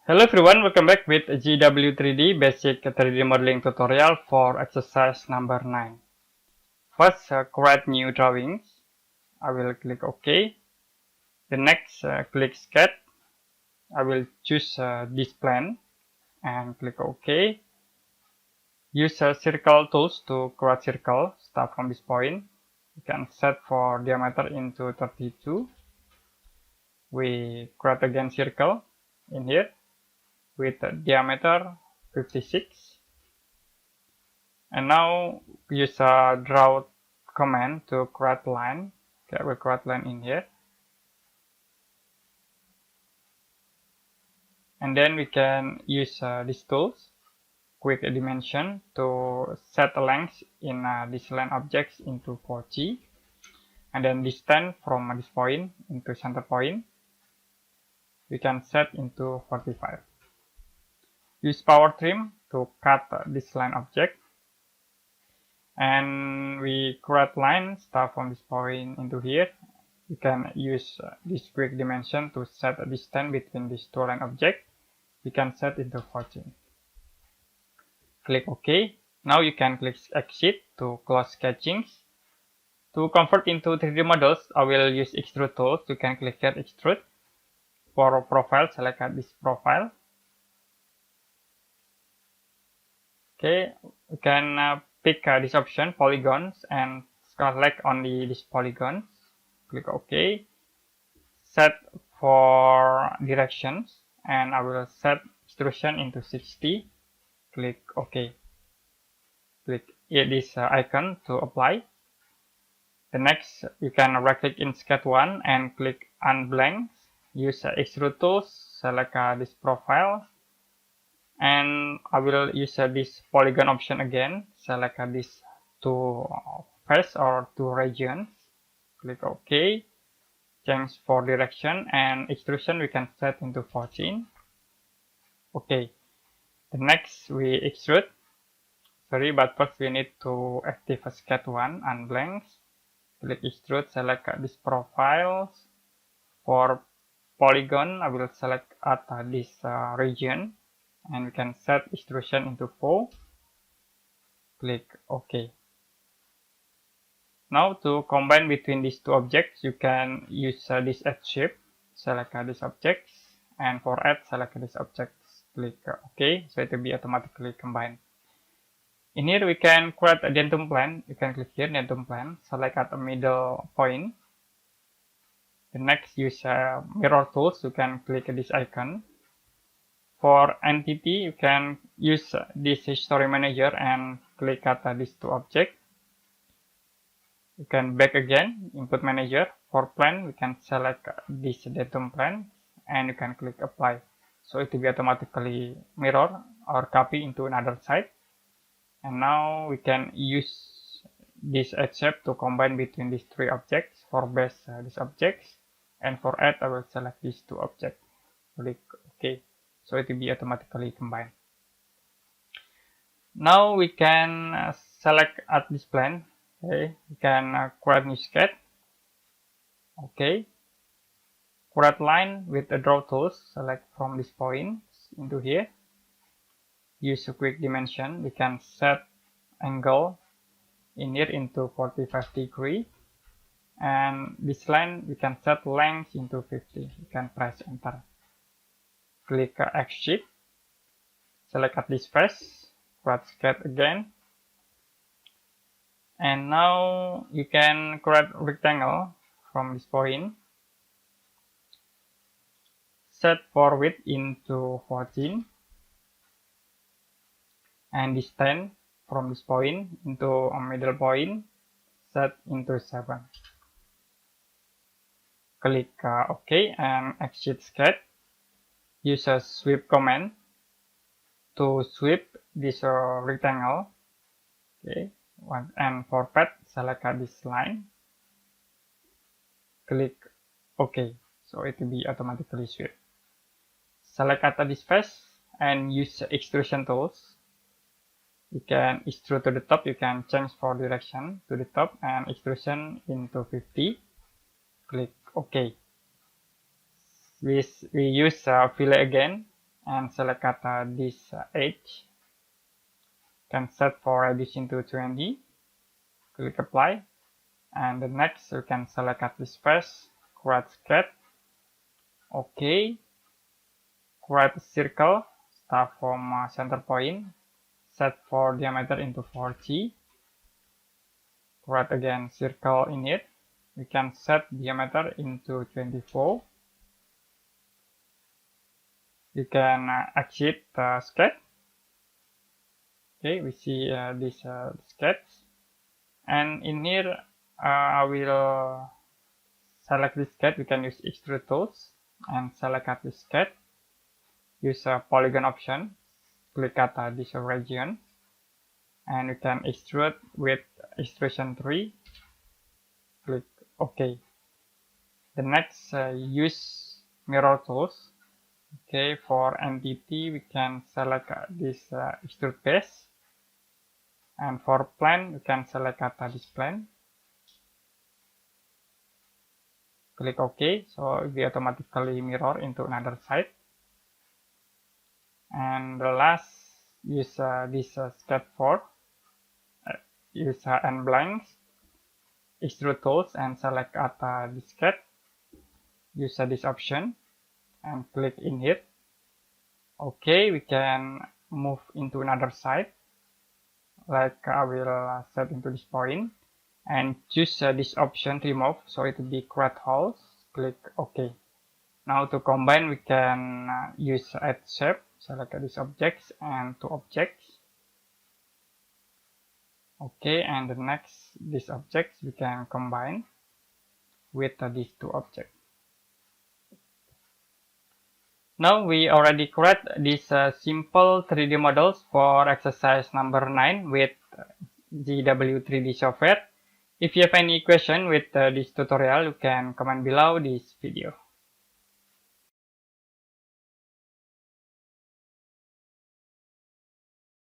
Hello everyone, welcome back with ZW3D basic 3D modeling tutorial for exercise number 9. First, create new drawings. I will click OK. The next, click sketch. I will choose this plan and click OK. Use circle tools to create circle. Start from this point. You can set for diameter into 32. We create again circle in here with diameter 56. And now use a draw command to create line. Okay, we'll create line in here. And then we can use these tools, quick dimension, to set the length in this line objects into 40. And then distance from this point into center point, we can set into 45. Use power trim to cut this line object. And we create line, start from this point into here. You can use this quick dimension to set a distance between these two line objects. You can set into 14. Click OK. Now you can click Exit to close sketching. To convert into 3D models, I will use Extrude tools. You can click here Extrude. For profile, select this profile. Okay, you can pick this option, polygons, and select only these polygons. Click OK. Set for directions, and I will set extrusion into 60. Click OK. Click this icon to apply. The next, you can right click in sketch 1 and click unblank. Use extrude tools, select this profile. And I will use this polygon option again. Select these two face or two regions. Click OK. Change for direction and extrusion we can set into 14. OK. The next we extrude. Sorry, but first we need to activate sketch 1 and blank. Click extrude, select this profiles. For polygon, I will select at this region. And we can set extrusion into 4. Click OK. Now to combine between these two objects, you can use this add shape. Select this objects, and for add, select this objects. Click OK, so it will be automatically combined. In here we can create a dentum plane. You can click here dentum plane. Select at the middle point. The next, use mirror tools. You can click this icon. For entity, you can use this history manager and click at these two objects. You can back again, input manager. For plane, we can select this datum plane and you can click apply. So it will be automatically mirror or copy into another side. And now we can use this add shape to combine between these three objects. For base, these objects, and for add, I will select these two objects. Click OK. So it will be automatically combined. Now we can select at this plane. Okay, we can create new sketch. Okay, create line with the draw tools. Select from this point into here. Use a quick dimension. We can set angle in here into 45 degree. And this line we can set length into 50. You can press enter. Click Exit. Select at this face. Create sketch again. And now you can create rectangle from this point. Set for width into 14. And distance from this point into a middle point. Set into 7. Click OK and exit sketch. Use a sweep command to sweep this rectangle. Okay. And for path, select this line. Click OK. So it will be automatically swept. Select at this face and use extrusion tools. You can extrude to the top. You can change for direction to the top and extrusion into 50. Click OK. We use fillet again and select at this edge. Can set for reducing to 20. Click apply, and the next you can select at this face, create sketch. Okay, create a circle, start from center point, set for diameter into 4G. Create again circle in it. We can set diameter into 24. You can exit the sketch. Okay, we see this sketch, and in here I will select this sketch. We can use extrude tools and select at this sketch. Use a polygon option. Click at this region, and you can extrude with extrusion 3. Click OK. The next use mirror tools. Okay, for entity we can select this extrude face, and for plane we can select at this plane. Click OK, so it will automatically mirror into another side. And the last, use this sketch 4. Use end blanks, extrude tools, and select at the sketch. Use this option and click in here. Okay, we can move into another side. Like I will set into this point and choose this option remove, so it will be create holes. Click OK. Now to combine, we can use add shape. Select these objects and two objects. Okay, and the next, these objects we can combine with these two objects. Now we already create these simple 3D models for exercise number 9 with ZW3D software. If you have any question with this tutorial, you can comment below this video.